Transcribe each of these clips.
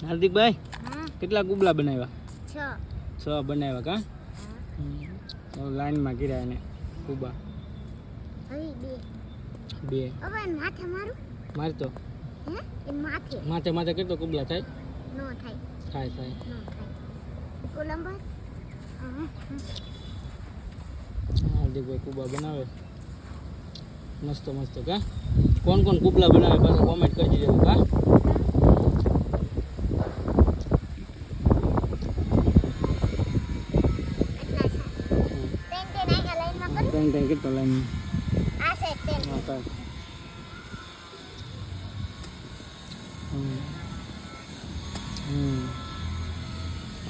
હાર્દિકભાઈ હા કેટલા કુબલા બનાવ્યા? 6 6 બનાવ્યા કા? લાઈનમાં કર્યા એને કુબા હવે 2 બે હવે માથે મારું મારતો હે એ માથે માથે માથે કેટલો કુબલા થાય? નો થાય થાય થાય. નો થાય કોલંબર હાર્દિકભાઈ કુબા બનાવે મસ્ત મસ્ત કા? કોણ કોણ કુબલા બનાવે પાછા કોમેન્ટ કરી દેજો કા? ત્રણ કેટલો લાઈન આ છે 10 હા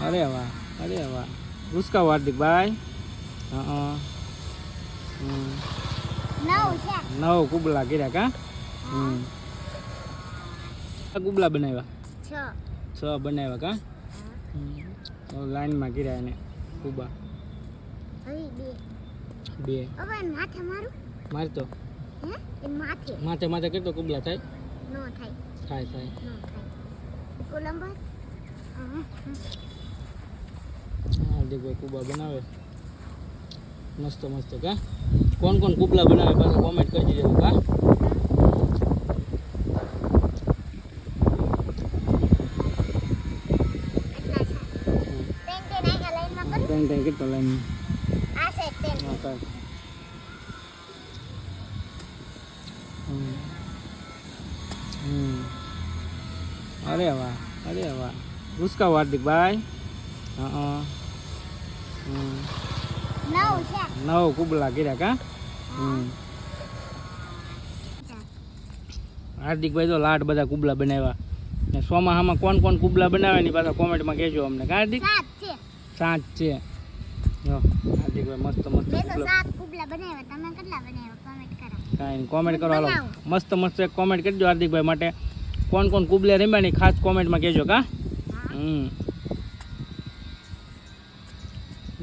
અરે વાહ અરે વાહ ઉસકા હાર્દિકભાઈ. હા 9 છે 9 કુબલા કર્યા કા? કુબલા બનાવ્યા 6 6 બનાવ્યા કા? લાઈનમાં કર્યા એને કુબા હવે 2 બે હવે માથે મારું મારતો હે એ માથે માથે માથે કેટલો કુબલા થાય? નો થાય થાય થાય. નો થાય કોલંબર હાર્દિકભાઈ કુબા બનાવે મસ્ત મસ્ત કા? કોણ કોણ કુબલા બનાવે પાછા કોમેન્ટ કરી દેજો કા? ત્રણ કેટલો લાઈન આ છે 10 હા કાંઈ અરે વાહ અરે વાહ ઉસકા હાર્દિકભાઈ. હા 9 છે 9 કુબલા કર્યા કા? હાર્દિકભાઈ તો લાડ બધા કુબલા બનાવ્યા ને સોમાહામાં કોણ કોણ કુબલા બનાવે ને પાછા કોમેન્ટમાં કહેજો અમને કા હાર્દિક? 7 છે 7 છે. જો હાર્દિકભાઈ મસ્ત મસ્ત મેં તો કુબલા 7 કુબલા બનાવ્યા તમે કેટલા બનાવ્યા કોમેન્ટ કરો કાંઈ કોમેન્ટ કરો હાલો મસ્ત મસ્ત એક કોમેન્ટ કરજો હાર્દિકભાઈ માટે. કોણ કોણ કુબલે રમ્યા ની ખાસ કોમેન્ટમાં કહેજો કા?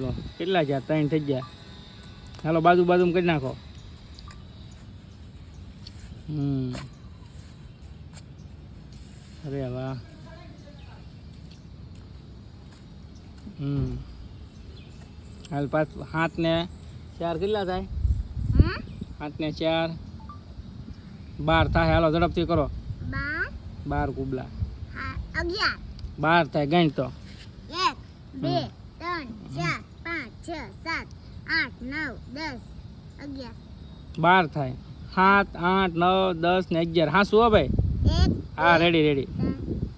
લો કેટલા છે? 3 થઈ ગયા. હાલો બાજુ બાજુમાં કરી નાખો. અરે વાહ. હાલ 7 ને 4 કેટલા થાય? 7 ને 4 12 થાય. હાલો ઝડપથી કરો. 12 કુબલા 11 12 થાય. ગણ તો 1 2 3 4 5 6 7 8 9 10 11 12 થાય. 7 8 9 10 ને 11 હા શું હો ભાઈ? 1 હા રેડી રેડી. 3